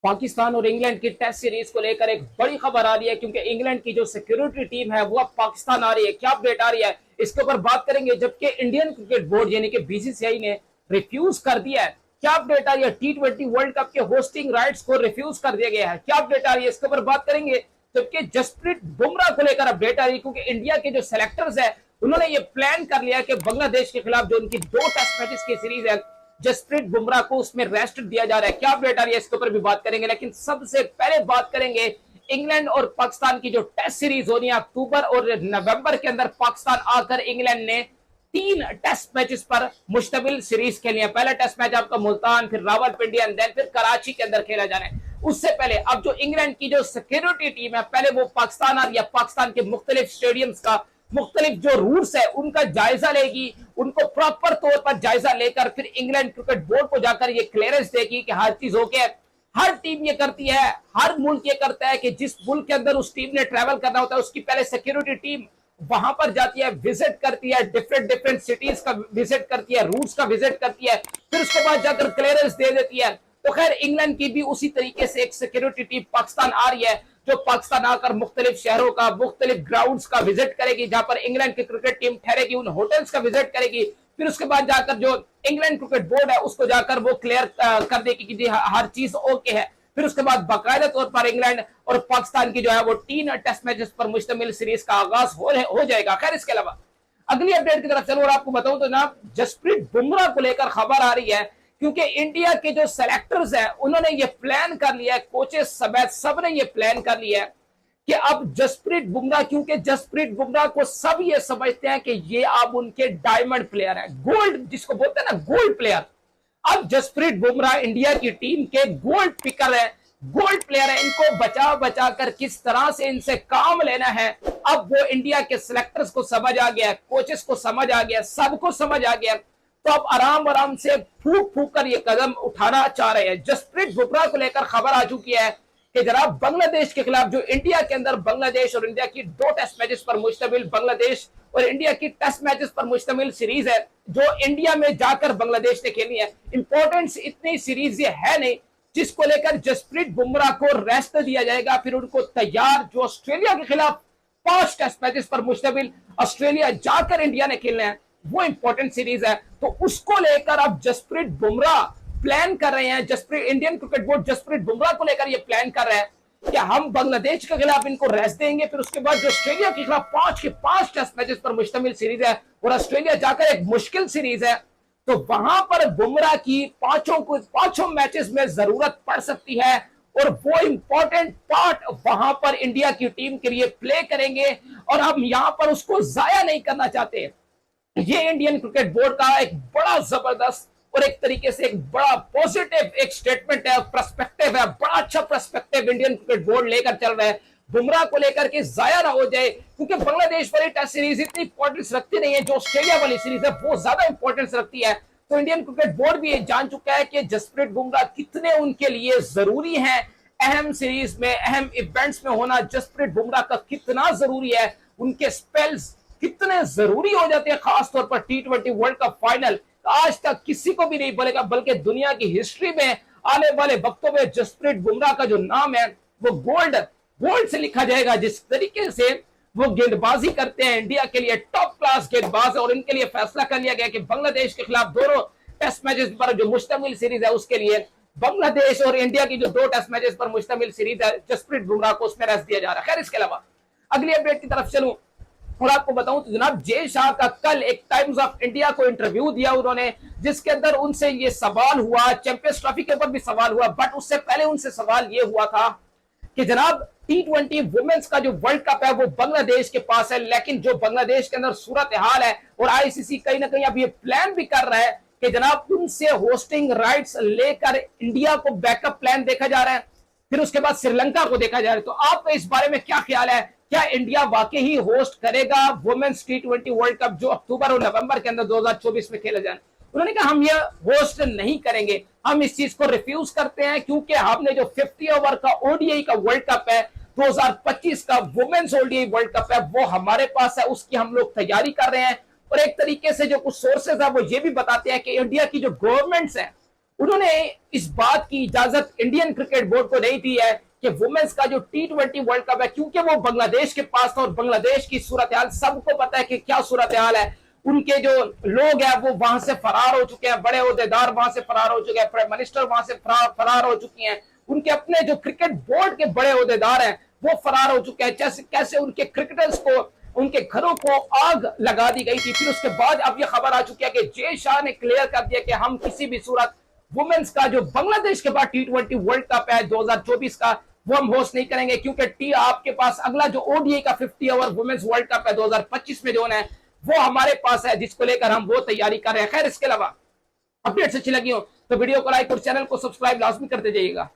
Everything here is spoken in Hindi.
पाकिस्तान और इंग्लैंड की टेस्ट सीरीज को लेकर एक बड़ी खबर आ रही है, क्योंकि इंग्लैंड की जो सिक्योरिटी टीम है वो अब पाकिस्तान आ रही है। क्या अपडेट आ रही है इसके ऊपर बात करेंगे, जबकि इंडियन क्रिकेट बोर्ड यानी कि बीसीसीआई ने रिफ्यूज कर दिया है। क्या अपडेट आ रही है? T20 वर्ल्ड कप के होस्टिंग राइट्स को रिफ्यूज कर दिया गया है। क्या अपडेट आ रही है इसके ऊपर बात करेंगे, जबकि जसप्रीत बुमराह को लेकर अपडेट आ रही है, क्योंकि इंडिया के जो सेलेक्टर्स है उन्होंने ये प्लान कर लिया कि बांग्लादेश के खिलाफ जो उनकी 2 टेस्ट मैचेस की सीरीज है, जसप्रीत बुमराह को उसमें रेस्ट दिया जा रहा है। क्या अपडेट आ रही है इसके ऊपर भी बात करेंगे, लेकिन सबसे पहले बात करेंगे इंग्लैंड और पाकिस्तान की जो टेस्ट सीरीज होनी है अक्टूबर और नवंबर के अंदर। पाकिस्तान आकर इंग्लैंड ने 3 टेस्ट मैचेस पर मुश्तमिल सीरीज खेली है। पहला टेस्ट मैच आपका मुल्तान, फिर रावलपिंडी एंड देन फिर कराची के अंदर खेला जाना है। उससे पहले अब जो इंग्लैंड की जो सिक्योरिटी टीम है, पहले वो पाकिस्तान आ रही है, पाकिस्तान के मुख्तलिफ स्टेडियम्स का मुख्तलिफ जो रूट्स है उनका जायजा लेगी, उनको प्रॉपर तौर पर जायजा लेकर फिर इंग्लैंड क्रिकेट बोर्ड को जाकर ये क्लियरेंस देगी कि हर चीज ओके है। हर टीम ये करती है, हर मुल्क ये करता है कि जिस मुल्क के अंदर उस टीम ने ट्रैवल करना होता है उसकी पहले सिक्योरिटी टीम वहां पर जाती है, विजिट करती है, डिफरेंट डिफरेंट सिटीज का विजिट करती है, रूट्स का विजिट करती है, फिर उसके बाद जाकर क्लियरेंस दे देती है। तो खैर इंग्लैंड की भी उसी तरीके से एक सिक्योरिटी टीम पाकिस्तान आ रही है, जो पाकिस्तान आकर मुख्तलिफ शहरों का, मुख्तलिफ ग्राउंड्स का विजिट करेगी, जहां पर इंग्लैंड की क्रिकेट टीम ठहरेगी, उन होटल्स का विजिट करेगी। फिर उसके बाद जाकर जो इंग्लैंड क्रिकेट बोर्ड है उसको जाकर वो क्लियर कर देगी कि जी हर चीज ओके है। फिर उसके बाद बाकायदा तौर पर इंग्लैंड और पाकिस्तान की जो है वो 3 टेस्ट मैचेस पर मुश्तमिल सीरीज का आगाज हो जाएगा। खैर इसके अलावा अगली अपडेट की तरफ चलो और आपको बताऊं तो जनाब जसप्रीत बुमराह को लेकर खबर आ रही है, क्योंकि इंडिया के जो सेलेक्टर्स हैं उन्होंने ये प्लान कर लिया है, कोचेस समेत सब ने ये प्लान कर लिया है कि अब जसप्रीत बुमराह, क्योंकि जसप्रीत बुमराह को सब ये समझते हैं कि ये अब उनके डायमंड प्लेयर है, गोल्ड जिसको बोलते हैं ना, गोल्ड प्लेयर। अब जसप्रीत बुमराह इंडिया की टीम के गोल्ड पिकर है, गोल्ड प्लेयर है। इनको बचा बचा कर किस तरह से इनसे काम लेना है, अब वो इंडिया के सिलेक्टर्स को समझ आ गया, कोचेस को समझ आ गया, सबको समझ आ गया। तो अब आराम आराम से फूक फूक कर ये कदम उठाना चाह रहे हैं। जसप्रीत बुमराह को लेकर खबर आ चुकी है कि जनाब बांग्लादेश के खिलाफ जो इंडिया के अंदर बांग्लादेश और इंडिया की 2 टेस्ट मैचेस पर मुश्तमिल, बांग्लादेश और इंडिया की टेस्ट मैचेस पर मुश्तमिल सीरीज है जो इंडिया में जाकर बांग्लादेश ने खेली है। इंपॉर्टेंस इतनी सीरीज ये है नहीं जिसको लेकर जसप्रीत बुमराह को रेस्ट दिया जाएगा, फिर उनको तैयार जो ऑस्ट्रेलिया के खिलाफ 5 टेस्ट मैचेस पर मुश्तमिल ऑस्ट्रेलिया जाकर इंडिया ने खेलने हैं, वो इंपॉर्टेंट सीरीज है। तो उसको लेकर अब जसप्रीत बुमराह प्लान कर रहे हैं, Jasprit Indian cricket board Jasprit Bumrah को लेकर ये प्लान कर रहे हैं कि हम बांग्लादेश के खिलाफ इनको रेस्ट देंगे, फिर उसके बाद जो ऑस्ट्रेलिया के खिलाफ 5 टेस्ट मैचेस पर मुश्तमिल सीरीज है और ऑस्ट्रेलिया जाकर एक मुश्किल सीरीज है, तो वहां पर बुमराह की पांचों मैचेस में जरूरत पड़ सकती है और वो इंपॉर्टेंट पार्ट वहां पर इंडिया की टीम के लिए प्ले करेंगे और हम यहां पर उसको जाया नहीं करना चाहते। ये इंडियन क्रिकेट बोर्ड का एक बड़ा जबरदस्त और एक तरीके से एक बड़ा पॉजिटिव एक स्टेटमेंट है, पर्सपेक्टिव है, बड़ा अच्छा पर्सपेक्टिव इंडियन क्रिकेट बोर्ड लेकर चल रहा है बुमराह को लेकर के जाया ना हो जाए, क्योंकि बांग्लादेश वाली टेस्ट सीरीज इतनी इंपॉर्टेंस रखती नहीं है, जो ऑस्ट्रेलिया वाली सीरीज है वो ज्यादा इंपॉर्टेंस रखती है। तो इंडियन क्रिकेट बोर्ड भी ये जान चुका है कि जसप्रीत बुमराह कितने उनके लिए जरूरी है, अहम सीरीज में, अहम इवेंट्स में होना जसप्रीत बुमराह का कितना जरूरी है, उनके स्पेल्स कितने जरूरी हो जाते हैं, खासतौर पर T20 वर्ल्ड कप फाइनल। आज तक किसी को भी नहीं बोलेगा, बल्कि दुनिया की हिस्ट्री में आने वाले वक्तों में जसप्रीत बुमराह का जो नाम है वो गोल्ड से लिखा जाएगा। जिस तरीके से वो गेंदबाजी करते हैं, इंडिया के लिए टॉप क्लास गेंदबाज है और इनके लिए फैसला कर लिया गया कि बांग्लादेश के खिलाफ दोनों टेस्ट मैचेस पर जो मुश्तमिल सीरीज है उसके लिए बांग्लादेश और इंडिया की जो 2 टेस्ट मैचेस पर मुश्तमिल सीरीज है, जसप्रीत बुमराह को उसमें रेस्ट दिया जा रहा है। खैर इसके अलावा अगली अपडेट की तरफ चलूं और आपको बताऊं तो जनाब जय शाह का कल एक टाइम्स ऑफ इंडिया को इंटरव्यू दिया उन्होंने, जिसके अंदर उनसे ये सवाल हुआ, चैंपियंस ट्रॉफी के ऊपर भी सवाल हुआ, बट उससे पहले उनसे सवाल ये हुआ था कि जनाब T20 वुमेन्स का जो वर्ल्ड कप है वो बांग्लादेश के पास है, लेकिन जो बांग्लादेश के अंदर सूरत हाल है और आईसीसी कहीं ना कहीं अब ये प्लान भी कर रहा है कि जनाब उनसे होस्टिंग राइट्स लेकर इंडिया को बैकअप प्लान देखा जा रहा है, फिर उसके बाद श्रीलंका को देखा जा रहा है। तो आपका इस बारे में क्या ख्याल है? क्या इंडिया वाकई ही होस्ट करेगा वुमेन्स T20 वर्ल्ड कप जो अक्टूबर और नवंबर के अंदर 2024 में खेला जाए? उन्होंने कहा हम ये होस्ट नहीं करेंगे, हम इस चीज को रिफ्यूज करते हैं, क्योंकि हमने जो 50 ओवर का ओडीआई का वर्ल्ड कप है, 2025 का वुमेन्स ओडीआई वर्ल्ड कप है, वो हमारे पास है, उसकी हम लोग तैयारी कर रहे हैं। और एक तरीके से जो कुछ सोर्सेज है वो ये भी बताते हैं कि इंडिया की जो गवर्नमेंट्स है उन्होंने इस बात की इजाजत इंडियन क्रिकेट बोर्ड को नहीं दी है कि वुमेन्स का जो T20 वर्ल्ड कप है, क्योंकि वो बांग्लादेश के पास था और बांग्लादेश की सूरत हाल सबको पता है कि क्या सूरत हाल है। उनके जो लोग हैं वो वहां से फरार हो चुके हैं, बड़े ओहदेदार वहां से फरार हो चुके हैं, प्राइम मिनिस्टर वहां से फरार हो चुकी हैं, उनके अपने जो क्रिकेट बोर्ड के बड़े ओहदेदार हैं वो फरार हो चुके हैं। कैसे कैसे उनके क्रिकेटर्स को, उनके घरों को आग लगा दी गई थी। फिर उसके बाद अब ये खबर आ चुकी है कि जय शाह ने क्लियर कर दिया कि हम किसी भी सूरत वुमेन्स का जो बांग्लादेश के बाद T20 वर्ल्ड कप है 2024 का, वो हम होस्ट नहीं करेंगे, क्योंकि आपके पास अगला जो ओडीआई का 50 ओवर वुमेन्स वर्ल्ड कप है 2025 में जो है वो हमारे पास है, जिसको लेकर हम वो तैयारी कर रहे हैं। खैर, इसके अलावा अपडेट्स अच्छी लगी हो तो वीडियो को लाइक और चैनल को सब्सक्राइब लाजमी करते जाइएगा।